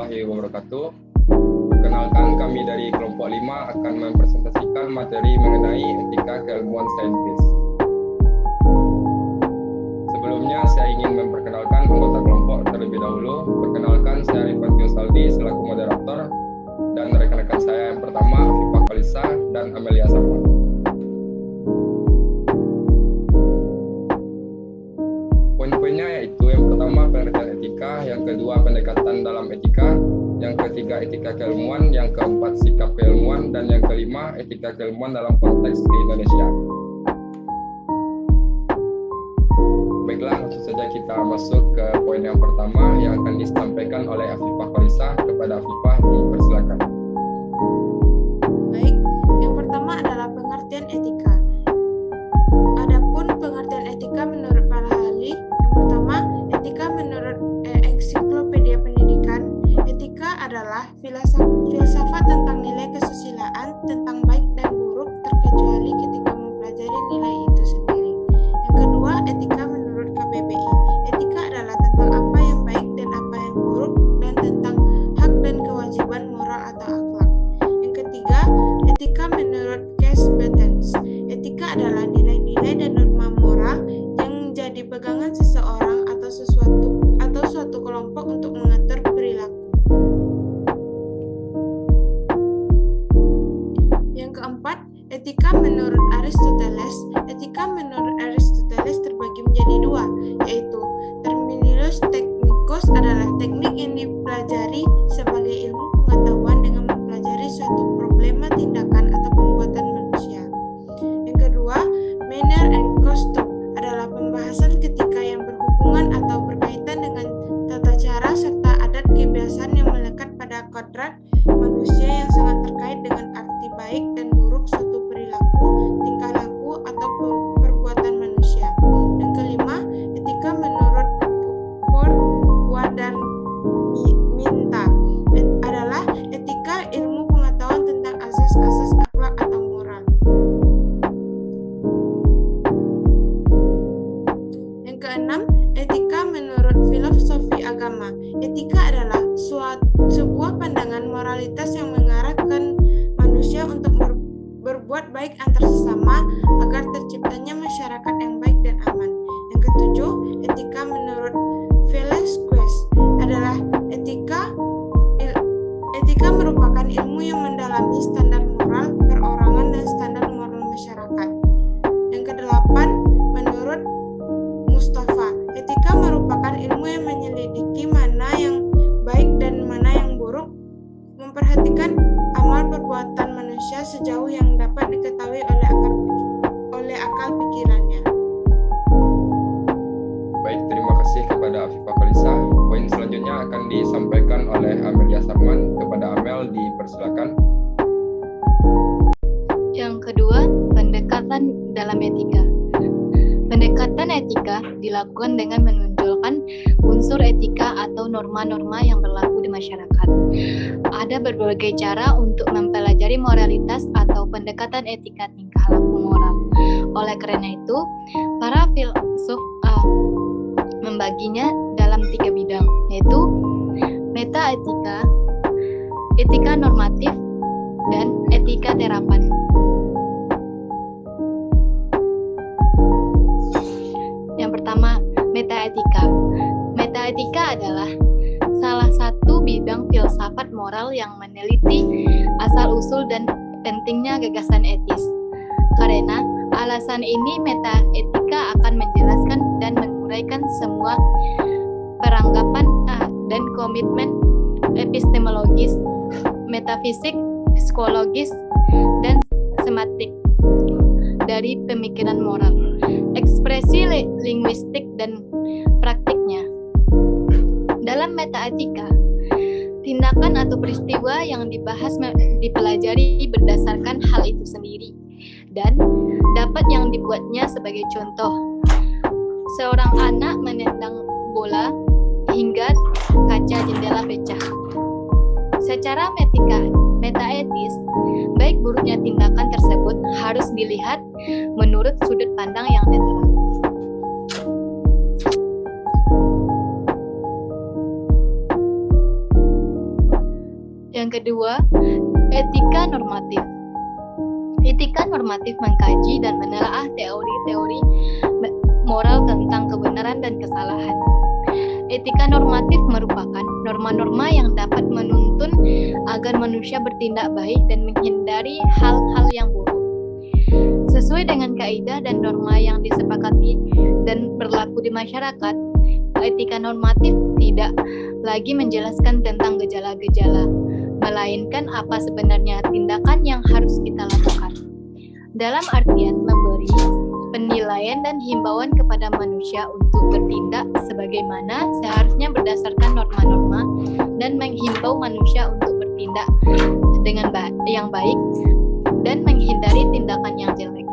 warahmatullahi wabarakatuh. Perkenalkan, kami dari kelompok 5 akan mempresentasikan materi mengenai etika keilmuan saintis. Sebelumnya, saya ingin memperkenalkan anggota kelompok terlebih dahulu. Perkenalkan, saya Rifatio Saldi selaku moderator, dan rekan-rekan saya yang pertama, Afifah Kalisa dan Amelia Sarman. Poin-poinnya yaitu yang pertama pengertian etika, yang kedua pendekatan dalam etika, yang ketiga etika keilmuan, yang keempat sikap keilmuan, dan yang kelima etika keilmuan dalam konteks di Indonesia. Baiklah, langsung saja kita masuk ke poin yang pertama yang akan disampaikan oleh Afifah Kalisa. Kepada Afifah, dipersilakan. Baik, yang pertama adalah pengertian etika. Adapun pengertian etika menurut para ahli, yang pertama, etika menurut Ensiklopedia Pendidikan, etika adalah filsafat tentang nilai kesusilaan, tentang baik dan buruk, terkecuali ketika mempelajari nilai itu sendiri. Yang kedua, etika menurut KBBI, etika adalah tentang apa yang baik dan apa yang buruk, dan tentang hak dan kewajiban moral atau akhlak. Yang ketiga, etika menurut Cass-Betens, etika adalah nilai-nilai dan norma moral yang menjadi pegangan seseorang atau suatu kelompok untuk mengatur perilaku. Yang keempat, etika menurut Aristoteles. Etika menurut Aristoteles terbagi menjadi dua, yaitu terminus technicus adalah teknik yang dipelajari sebagai ilmu pengetahuan dengan mempelajari suatu problema tindakan atau perbuatan manusia. Yang kedua, manner and custom adalah pembahasan ketika yang berhubungan atau berkaitan dengan tata cara serta adat kebiasaan yang melekat pada kodrat manusia yang sangat terkait dengan arti baik dan buruk suatu perilaku, tingkah laku, atau perbuatan manusia. Yang kelima, etika menurut Minta adalah etika ilmu pengetahuan tentang asas-asas akhlak atau moral. Yang keenam, etika menurut filosofi agama. Etika adalah sebuah pandangan moralitas yang mengarahkan manusia untuk berbuat baik antar sesama agar terciptanya masyarakat yang baik dan aman. Yang ketujuh, etika menurut Velasquez adalah etika merupakan ilmu yang mendalami standar moral perorangan dan standar moral masyarakat. Yang kedelapan, menurut Mustafa, etika merupakan ilmu yang menyelidiki mana yang baik dan mana yang buruk, memperhatikan amal perbuatan manusia sejauh yang dapat diketahui oleh akal pikirannya. Baik, terima kasih kepada Afifah Kalisa. Poin selanjutnya akan disampaikan oleh Amelia Sarman. Kepada Amel, dipersilakan. Yang kedua, pendekatan dalam etika. Pendekatan etika dilakukan dengan menonjolkan unsur etika atau norma-norma yang berlaku di masyarakat. Ada berbagai cara untuk mempelajari moralitas atau pendekatan etika tingkah laku moral. Oleh karena itu, para filsuf membaginya dalam 3 bidang, yaitu metaetika, etika normatif, dan etika terapan. Yang pertama, metaetika. Metaetika adalah salah satu bidang filsafat moral yang meneliti asal-usul dan pentingnya gagasan etis. Karena alasan ini, metaetika akan menjelaskan dan menguraikan semua peranggapan dan komitmen epistemologis, metafisik, psikologis, dan semiotik dari pemikiran moral, ekspresi linguistik, dan praktiknya. Dalam metaetika, tindakan atau peristiwa yang dibahas dipelajari berdasarkan hal itu sendiri dan dapat yang dibuatnya. Sebagai contoh, seorang anak menendang bola hingga kaca jendela pecah. Secara metaetis, baik buruknya tindakan tersebut harus dilihat menurut sudut pandang yang netral. Yang kedua, etika normatif. Etika normatif mengkaji dan menelaah teori-teori moral tentang kebenaran dan kesalahan. Etika normatif merupakan norma-norma yang dapat menuntun agar manusia bertindak baik dan menghindari hal-hal yang buruk. Sesuai dengan kaidah dan norma yang disepakati dan berlaku di masyarakat, etika normatif tidak lagi menjelaskan tentang gejala-gejala, melainkan apa sebenarnya tindakan yang harus kita lakukan. Dalam artian memberi penilaian dan himbauan kepada manusia untuk bertindak sebagaimana seharusnya berdasarkan norma-norma dan menghimbau manusia untuk bertindak dengan yang baik dan menghindari tindakan yang jelek.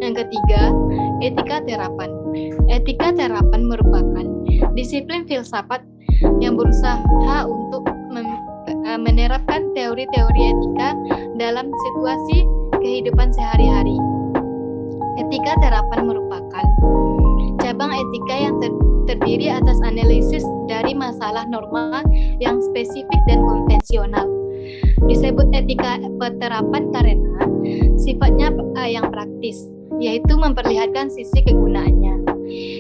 Yang ketiga, etika terapan. Etika terapan merupakan disiplin filsafat yang berusaha untuk menerapkan teori-teori etika dalam situasi kehidupan sehari-hari. Etika terapan merupakan cabang etika yang terdiri atas analisis dari masalah norma yang spesifik dan konvensional. Disebut etika terapan karena sifatnya yang praktis, yaitu memperlihatkan sisi kegunaannya.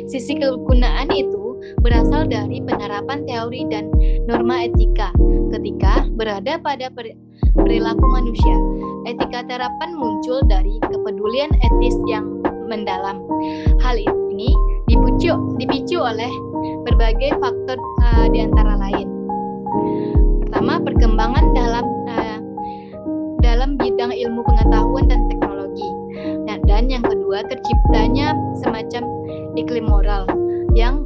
Sisi kegunaan itu berasal dari penerapan teori dan norma etika ketika berada pada perilaku manusia. Etika terapan muncul dari kepedulian etis yang mendalam. Hal ini dipicu oleh berbagai faktor di antara lain. Pertama, perkembangan dalam bidang ilmu pengetahuan dan teknologi. Dan yang kedua, terciptanya semacam iklim moral yang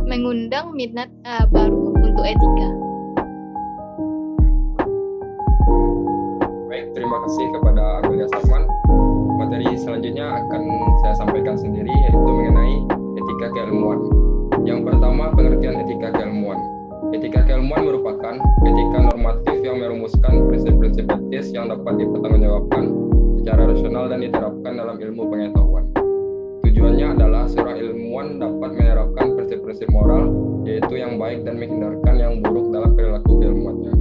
mengundang minat baru untuk etika. Baik, terima kasih kepada Amelia Sarman. Materi selanjutnya akan saya sampaikan sendiri, yaitu mengenai etika keilmuan. Yang pertama, pengertian etika keilmuan. Etika keilmuan merupakan etika normatif yang merumuskan prinsip-prinsip etis yang dapat dipertanggungjawabkan secara rasional dan diterapkan dalam ilmu pengetahuan. Tujuannya adalah seorang ilmuwan dapat menerapkan prinsip-prinsip moral, yaitu yang baik dan menghindarkan yang buruk dalam perilaku keilmuannya,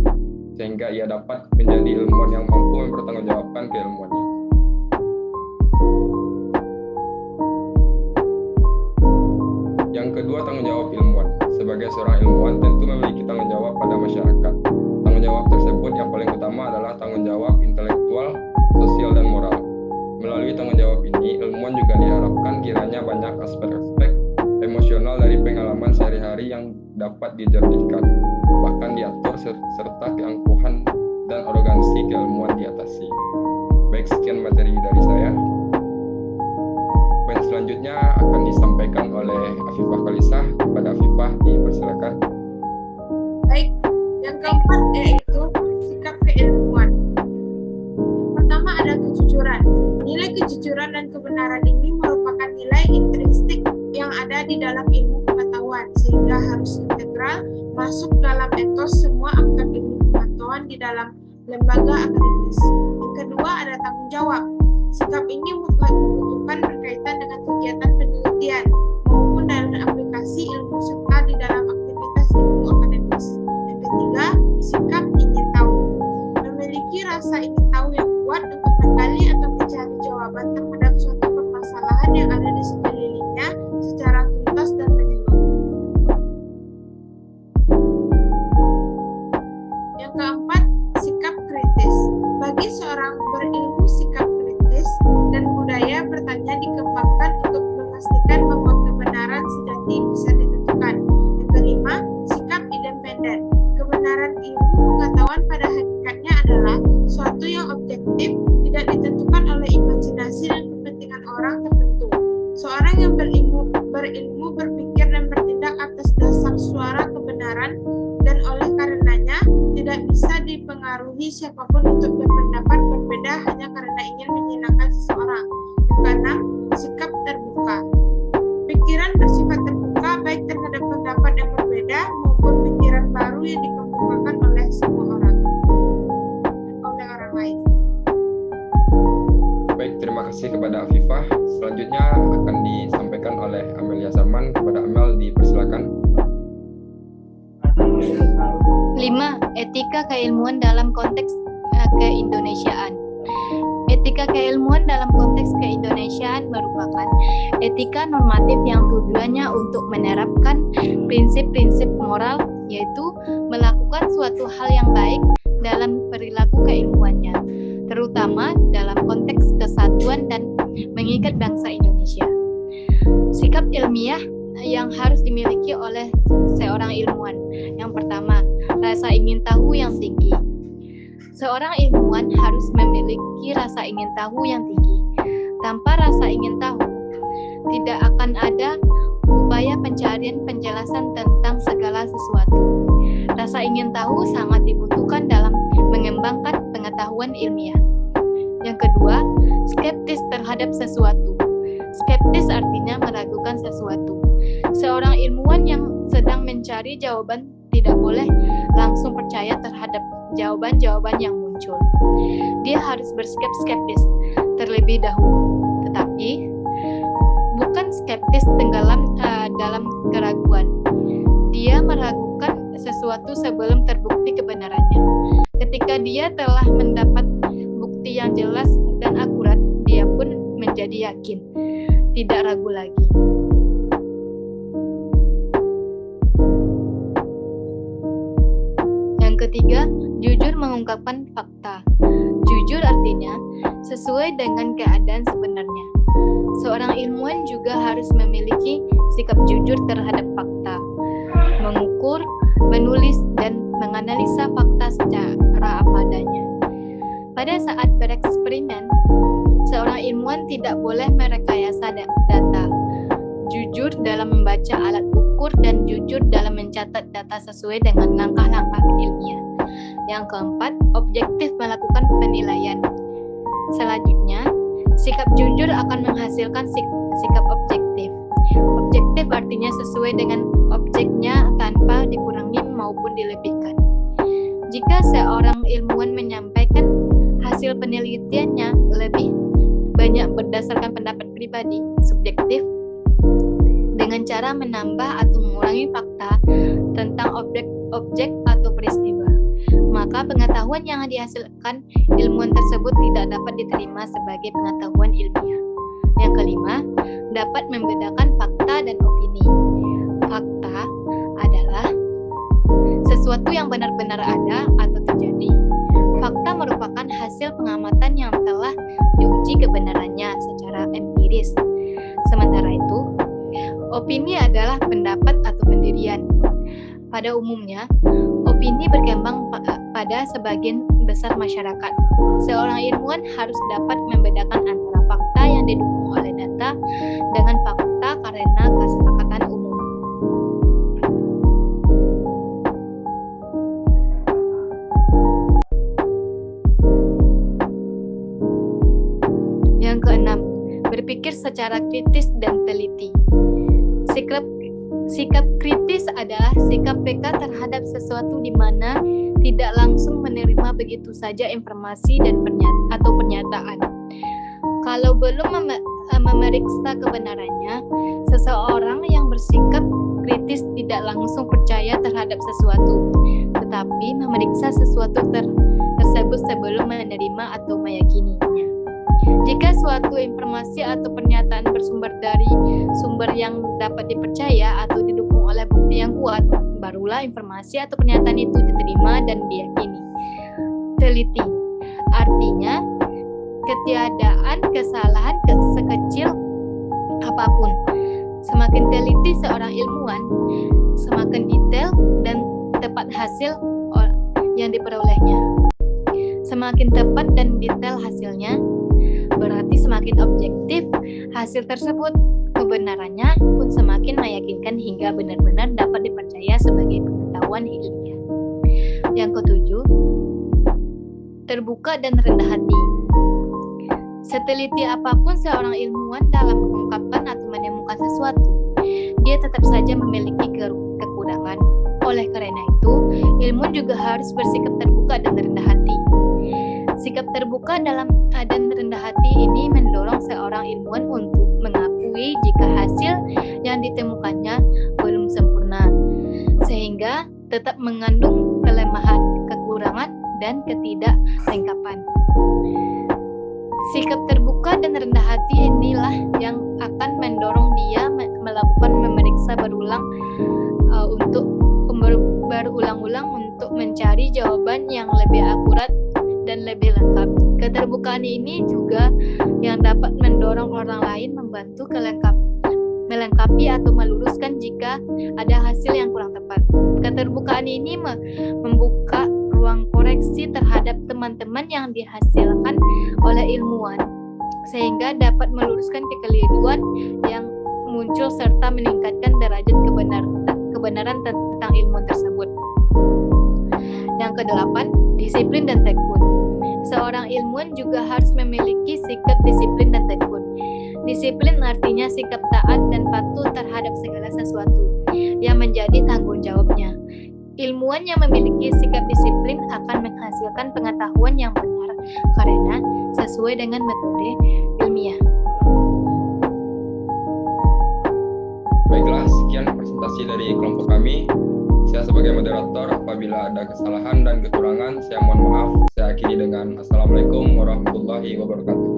sehingga ia dapat menjadi ilmuwan yang mampu mempertanggungjawabkan keilmuannya. Yang kedua, tanggung jawab ilmuwan. Sebagai seorang ilmuwan tentu memiliki tanggung jawab pada masyarakat. Tanggung jawab tersebut yang paling utama adalah tanggung jawab intelektual, sosial, dan moral. Melalui tanggung jawab ini, ilmuwan juga diharapkan kiranya banyak aspek-aspek emosional dari pengalaman sehari-hari yang dapat dijernihkan, bahkan diatur serta keangkuhan dan arogansi keilmuan diatasi. Baik, sekian materi dari saya. Poin selanjutnya akan disampaikan oleh Afifah Kalisa. Kepada Afifah, dipersilakan. Baik, yang keempat yaitu sikap keilmuan. Pertama ada kejujuran. Nilai kejujuran dan kebenaran ini merupakan nilai intrinsik yang ada di dalam ilmu pengetahuan, sehingga harus integral masuk dalam etos semua aktor ilmu pengetahuan di dalam lembaga akademis. Yang kedua ada tanggung jawab. Sikap ini mutlak dibutuhkan berkaitan dengan kegiatan penelitian maupun dalam aplikasi ilmu serta di dalam aktivitas ilmu akademis. Yang ketiga, sikap ingin tahu. Memiliki rasa ingin tahu yang kuat untuk menggali atau mencari jawaban terhadap suatu permasalahan yang ada di sekelilingnya secara tuntas dan menyeluruh. Yang keempat, sikap kritis. Bagi seorang berilmu, sikap kritis dan budaya bertanya dikembangkan untuk memastikan bahwa kebenaran sejati bisa ditentukan. Yang kelima, sikap independen. Kebenaran ilmu pengetahuan pada hakikatnya adalah suatu yang objektif, tidak ditentukan oleh imajinasi dan kepentingan orang tertentu. Seorang yang berilmu berpikir dan bertindak atas dasar suara kebenaran, dan oleh karenanya tidak bisa dipengaruhi siapapun untuk berpendapat berbeda hanya karena ingin menyenangkan seseorang. Yang keenam, sikap terbuka. Pikiran bersifat terbuka baik terhadap pendapat yang berbeda maupun pikiran baru yang dikemukakan oleh semua orang lain. Baik, terima kasih kepada Afifah. Selanjutnya akan disampaikan oleh Amelia Sarman. Kepada Amel, dipersilakan. Etika keilmuan dalam konteks keindonesiaan. Etika keilmuan dalam konteks keindonesiaan merupakan etika normatif yang tujuannya untuk menerapkan prinsip-prinsip moral, yaitu melakukan suatu hal yang baik dalam perilaku keilmuannya, terutama dalam konteks kesatuan dan mengikat bangsa Indonesia. Sikap ilmiah yang harus dimiliki oleh seorang ilmuwan. Yang pertama, rasa ingin tahu yang tinggi. Seorang ilmuwan harus memiliki rasa ingin tahu yang tinggi. Tanpa rasa ingin tahu, tidak akan ada upaya pencarian penjelasan tentang segala sesuatu. Rasa ingin tahu sangat dibutuhkan dalam mengembangkan pengetahuan ilmiah. Yang kedua, skeptis terhadap sesuatu. Skeptis artinya meragukan sesuatu. Seorang ilmuwan yang sedang mencari jawaban tidak boleh langsung percaya terhadap jawaban-jawaban yang muncul. Dia harus bersikap skeptis terlebih dahulu, tetapi bukan skeptis tenggelam dalam keraguan. Dia meragukan sesuatu sebelum terbukti kebenarannya. Ketika dia telah mendapat bukti yang jelas dan akurat, dia pun menjadi yakin, tidak ragu lagi. Yang ketiga, jujur mengungkapkan fakta. Jujur artinya sesuai dengan keadaan sebenarnya. Seorang ilmuwan juga harus memiliki sikap jujur terhadap fakta, mengukur, menulis, dan menganalisa fakta secara apa adanya. Pada saat bereksperimen, seorang ilmuwan tidak boleh merekayasa data, jujur dalam membaca alat ukur, dan jujur dalam mencatat data sesuai dengan langkah-langkah ilmiah. Yang keempat, objektif melakukan penilaian. Selanjutnya, sikap jujur akan menghasilkan sikap objektif. Objektif artinya sesuai dengan objeknya tanpa dikurangi maupun dilebihkan. Jika seorang ilmuwan menyampaikan hasil penelitiannya lebih banyak berdasarkan pendapat pribadi, subjektif, dengan cara menambah atau mengurangi fakta tentang objek atau peristiwa, maka pengetahuan yang dihasilkan ilmuwan tersebut tidak dapat diterima sebagai pengetahuan ilmiah. Yang kelima, dapat membedakan fakta dan opini. Fakta adalah sesuatu yang benar-benar ada atau terjadi. Fakta merupakan hasil pengamatan yang telah diuji kebenarannya secara empiris. Sementara itu, opini adalah pendapat atau pendirian. Pada umumnya, opini berkembang pada sebagian besar masyarakat. Seorang ilmuwan harus dapat membedakan antara fakta yang didukung oleh data dengan fakta karena kesepakatan umum. Yang keenam, berpikir secara kritis dan teliti. Sikap kritis adalah sikap peka terhadap sesuatu di mana tidak langsung menerima begitu saja informasi dan pernyataan. Kalau belum memeriksa kebenarannya, seseorang yang bersikap kritis tidak langsung percaya terhadap sesuatu, tetapi memeriksa sesuatu tersebut sebelum menerima atau meyakininya. Jika suatu informasi atau pernyataan bersumber dari sumber yang dapat dipercaya atau didukung oleh bukti yang kuat, barulah informasi atau pernyataan itu diterima dan diyakini. Teliti artinya ketiadaan kesalahan sekecil apapun. Semakin teliti seorang ilmuwan, semakin detail dan tepat hasil yang diperolehnya. Semakin tepat dan detail hasilnya, berarti semakin objektif hasil tersebut. Kebenarannya pun semakin meyakinkan hingga benar-benar dapat dipercaya sebagai pengetahuan ilmiah. Yang ketujuh, terbuka dan rendah hati. Seteliti apapun seorang ilmuwan dalam mengungkapkan atau menemukan sesuatu, dia tetap saja memiliki kekurangan. Oleh karena itu, ilmuwan juga harus bersikap terbuka dan rendah hati. Sikap terbuka dan rendah hati ini mendorong seorang ilmuwan untuk mengakui jika hasil yang ditemukannya belum sempurna, sehingga tetap mengandung kelemahan, kekurangan, dan ketidaklengkapan. Sikap terbuka dan rendah hati inilah yang akan mendorong dia melakukan memeriksa berulang-ulang untuk mencari jawaban yang lebih akurat dan lebih lengkap. Keterbukaan ini juga yang dapat mendorong orang lain membantu melengkapi atau meluruskan jika ada hasil yang kurang tepat. Keterbukaan ini membuka ruang koreksi terhadap teman-teman yang dihasilkan oleh ilmuwan, sehingga dapat meluruskan kekeliruan yang muncul serta meningkatkan derajat kebenaran tentang ilmu tersebut. Yang kedelapan, disiplin dan tekun. Seorang ilmuwan juga harus memiliki sikap disiplin dan tekun. Disiplin artinya sikap taat dan patuh terhadap segala sesuatu yang menjadi tanggung jawabnya. Ilmuwan yang memiliki sikap disiplin akan menghasilkan pengetahuan yang benar karena sesuai dengan metode ilmiah. Baiklah, sekian presentasi dari kelompok kami. Saya sebagai moderator, apabila ada kesalahan dan kekurangan, saya mohon maaf. Saya akhiri dengan Assalamualaikum warahmatullahi wabarakatuh.